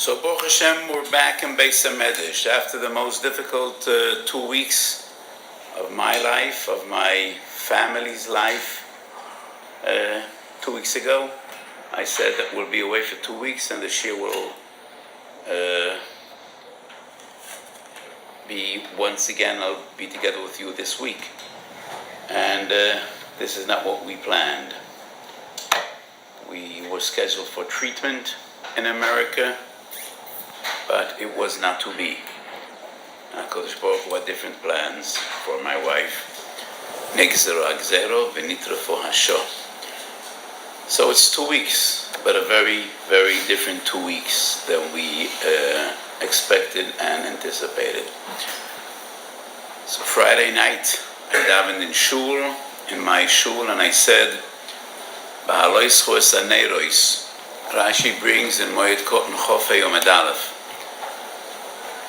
So Baruch Hashem, we're back in Beis HaMedrash after the most difficult 2 weeks of my life, of my family's life. 2 weeks ago, I said that we'll be away for 2 weeks, and this year will be once again. I'll be together with you this week, and this is not what we planned. We were scheduled for treatment in America, but it was not to be. HaKadosh Baruch Hu had different plans for my wife. Negzero agzero v'nitrafo hasho. So it's 2 weeks, but a very, very different 2 weeks than we expected and anticipated. So Friday night, I davened in shul, in my shul, and I said, B'halois choes aneirois. Rashi brings in Moed Koton Chofei Yom Aleph.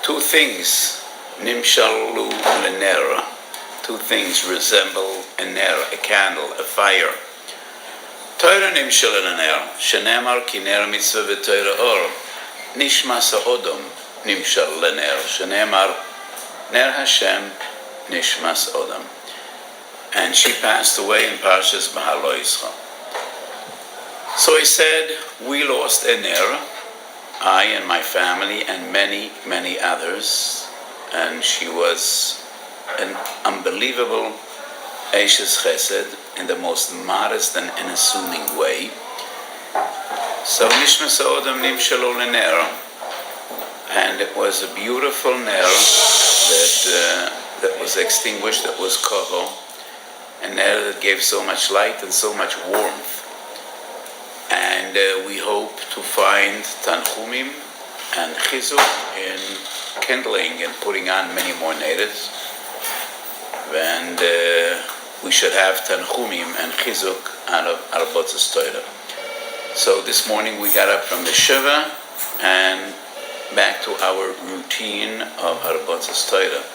2 things, nimshalu lenera. 2 things resemble a ner, a candle, a fire. Torah nimshal lenera, shenemar ki ner mitzvah v'torah or, nishmas ha'odom nimshal lenera, shenemar ner Hashem nishmas odom. And she passed away in Parshas B'haloischa. So he said, we lost a ner, I and my family and many, many others, and she was an unbelievable Eishes Chesed in the most modest and unassuming way. So Nishmas Odom Nimshalo Ner, and it was a beautiful ner that was extinguished, that was koho, a ner that gave so much light and so much warmth. And we hope to find tanchumim and chizuk in kindling and putting on many more natives. And we should have tanchumim and chizuk out of Arbotzas Torah. So this morning we got up from the Shiva and back to our routine of Arbotzas Torah.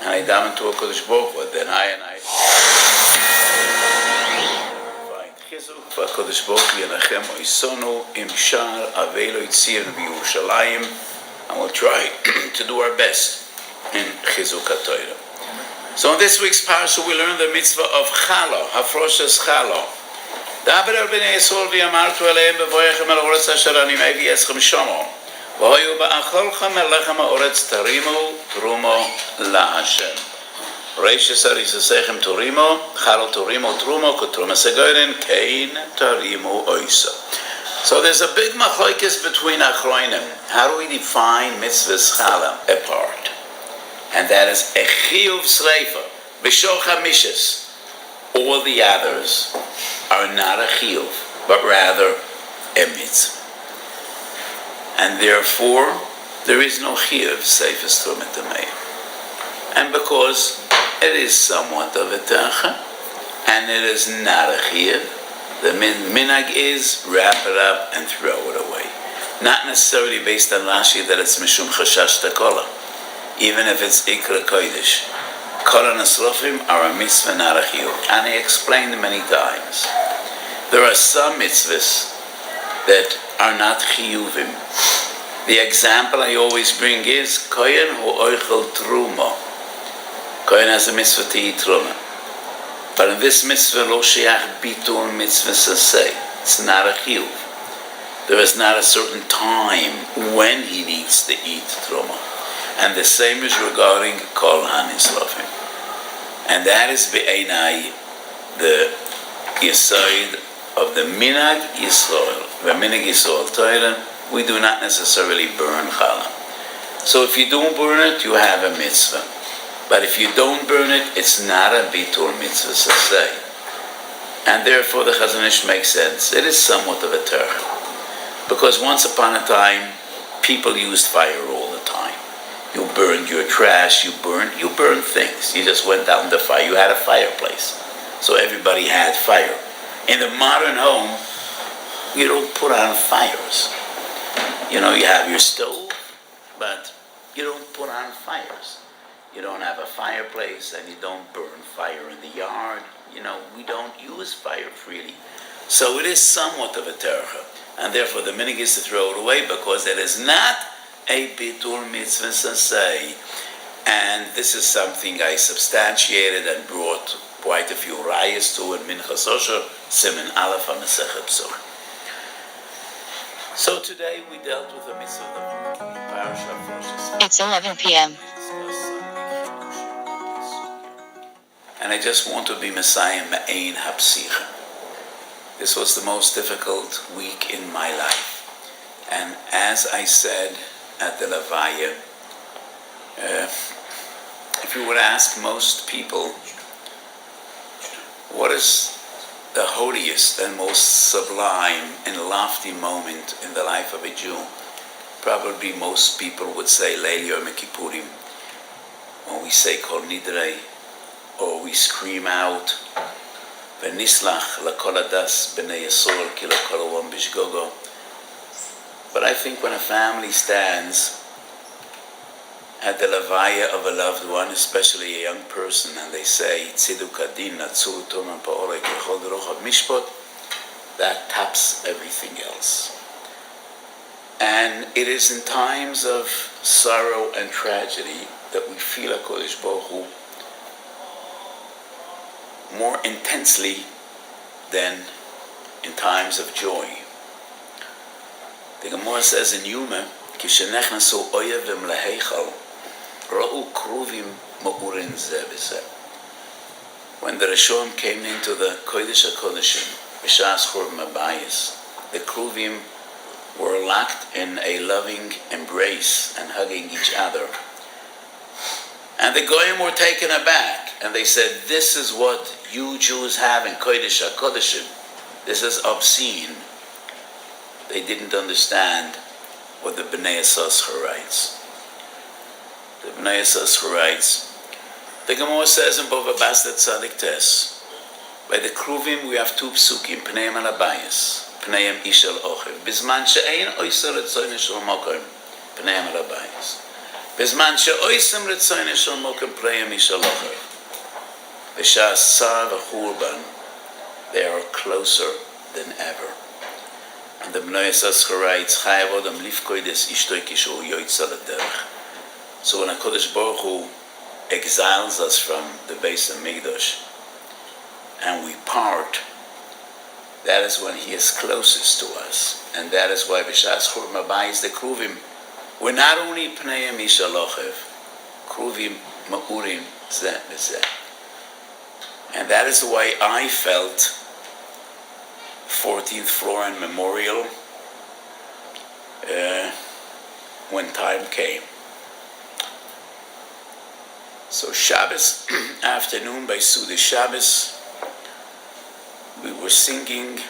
And I davened to a Kodesh Baruch Hu, then I והקדוש ברוך הוא ינחם אותנו עם שער אבילו יצירנו בירושלים, and we'll try to do our best in Chizuk HaTorah. So in this week's parsha we learn the mitzvah of Chalo, Hafroshes Chalo. דבר אל בני ישראל ואמרתו אליהם בבואכם אל הארץ אשר אני מביא אתכם שמה, והיו באכלכם אל לחם הארץ תרימו תרומו להשם. Reishes Arisasechem Torimo, Chalo Torimo Trumo, Kotruma Segorin, Kain Torimo Oisa. So there's a big machlokes between Achroinim. How do we define mitzvahs Chala apart? And that is a chiyuv sreifa, b'shocha mishes. All the others are not a chiyuv, but rather a mitzvah. And therefore, there is no chiyuv seifes trumet tamei. And because it is somewhat of a tacha, and it is not a chiyuv, the minhag is wrap it up and throw it away. Not necessarily based on Rashi that it's mishum chashash takola, even if it's ikra kodesh. Kol hanasrofim are a mitzvah, not a chiyuv. And I explained many times. There are some mitzvahs that are not chiyuvim. The example I always bring is kohen hu oichel truma. Kohen has a mitzvah to eat truma. But in this mitzvah, lo sheach bitul mitzvah saseh. It's not a chiyuv. There is not a certain time when he needs to eat truma. And the same is regarding kol hanisrofim. And that is be'enai the yesod of the minhag Yisrael. The minhag Yisrael Torah, we do not necessarily burn challah. So if you don't burn it, you have a mitzvah. But if you don't burn it, it's not a bitul mitzvah saseh. And therefore the Chazon Ish makes sense. It is somewhat of a terch. Because once upon a time, people used fire all the time. You burned your trash, you burned things. You just went out in the fire. You had a fireplace. So everybody had fire. In the modern home, you don't put on fires. You know, you have your stove, but you don't put on fires. You don't have a fireplace and you don't burn fire in the yard. You know, we don't use fire freely. So it is somewhat of a tercha, and therefore the minig is to throw it away because it is not a bitul mitzvah say. And this is something I substantiated and brought quite a few rayas to in Minchas Osher, Siman Aleph HaMasechet Psach. So today we dealt with the mitzvah of the parasha. It's 11 p.m. And I just want to be Messiah Ma'ain Hapsicha. This was the most difficult week in my life. And as I said at the Levaya, if you would ask most people, what is the holiest and most sublime and lofty moment in the life of a Jew? Probably most people would say Leil Yom Kippurim, when we say Kol Nidrei, or we scream out, V'nislach l'kol hadas b'nei Yisrael ki l'kol ha'olam b'shgogo. But I think when a family stands at the levaya of a loved one, especially a young person, and they say, Tziduk adin natzur toman pa'orek yechol derochav mishpot, that taps everything else. And it is in times of sorrow and tragedy that we feel HaKadosh Baruch Hu more intensely than in times of joy. The Gemara says in Yuma, Kishenechnasu oyevim leheichal, ra'u kruvim ma'urin zeh b'zeh. When the Rishon came into the Kodesh HaKodeshim, b'shas churban habayis, the kruvim were locked in a loving embrace and hugging each other. And the Goyim were taken aback, and they said, this is what you Jews have in Kodesh HaKodeshim. This is obscene. They didn't understand what the Bnei Yissaschar writes. The Bnei Yissaschar writes, the Gemara says in Bava Basra Tzadik Tes, by the Kruvim we have two psukim, Pneim al Abayis, Pneim Ishal Ochev, Bizman she'ein oisel etzoyne shel mokem, Pneim al Abayis. Bizman she'oisem etzoyne shel mokem, Pneim Ishal Ochev. V'shas Sar v'churban, they are closer than ever. And the Bnei Yissaschar writes, Chayav Odam lifkoides ishtoi kishu yoytza l'derech. So when HaKadosh Baruch Hu exiles us from the Beis HaMikdash and we part, that is when He is closest to us. And that is why B'shas churban habayis the Kruvim were not only Pneim Ishal Ochev, Kruvim Ma'urim Zeh B'zeh. And that is the way I felt 14th floor and Memorial when time came. So Shabbos afternoon by Suda Shabbos, we were singing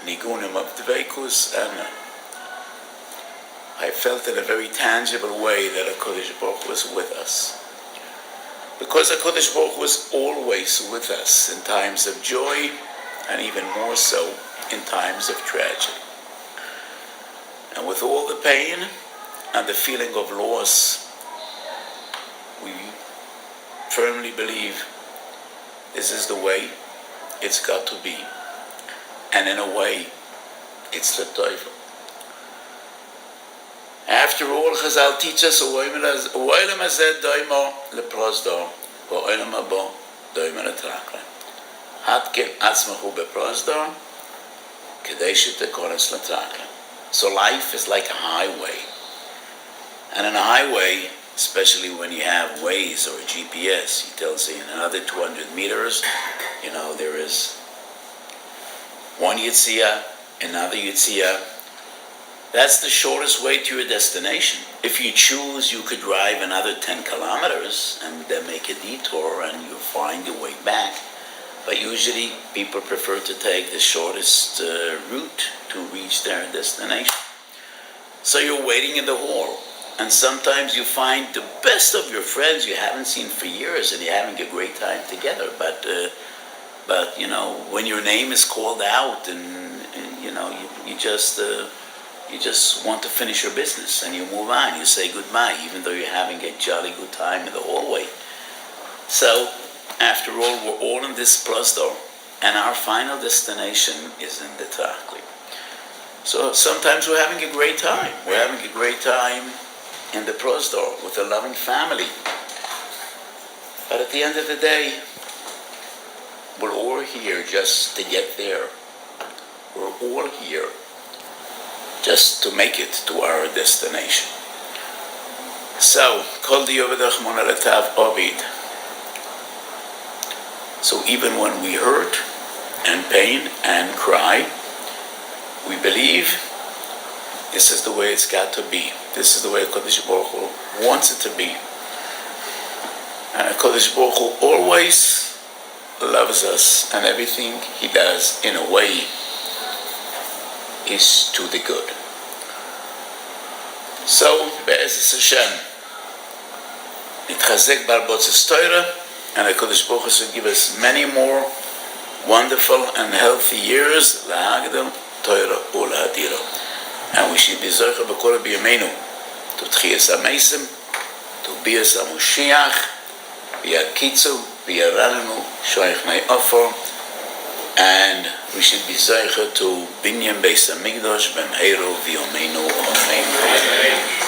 Nigunim of Dveikus, and I felt in a very tangible way that HaKadosh Baruch Hu was with us. Because HaKadosh Baruch Hu was always with us in times of joy, and even more so in times of tragedy. And with all the pain and the feeling of loss, we firmly believe this is the way it's got to be. And in a way, it's the Teufel. After all, Chazal teach us, Oilam hazeh doimo leprosdo, Oilam habo doimo letrakle. Hatken atzmachu beprosdo, kedei shetekones letrakle. So life is like a highway. And in a highway, especially when you have weiss or GPS, he tells you in another 200 meters, there is one Yitzhiyah, another Yitzhiyah. That's the shortest way to your destination. If you choose, you could drive another 10 kilometers and then make a detour and you'll find your way back. But usually people prefer to take the shortest route to reach their destination. So you're waiting in the hall. And sometimes you find the best of your friends you haven't seen for years and you're having a great time together. But when your name is called out and you just want to finish your business and you move on, you say goodbye, even though you're having a jolly good time in the hallway. So, after all, we're all in this plaster, and our final destination is in the Trachli. So sometimes we're having a great time. We're having a great time in the Prosdor with a loving family. But at the end of the day, we're all here just to get there. We're all here just to make it to our destination. So, Kol Diyovedach Monaletav Ovid. So even when we hurt and pain and cry, we believe this is the way it's got to be. This is the way Kodesh Baruch Hu wants it to be. And Kodesh Baruch Hu always loves us, and everything He does in a way is to the good. So, Be'ezus Hashem, Nitchazek Bar Botzes Torah, and HaKadosh Baruch Hu should give us many more wonderful and healthy years, Lahagdel Torah Ulahadira. And we should be Zocher B'Kol B'Yameinu, to Tchias HaMeisim, to Bias HaMoshiach, V'Yakitzu, V'Yaralenu, Shoich Nei Ofor, and we should be Zocher to Binyan Beis HaMikdash, B'Mheiro V'Yomeinu Amen.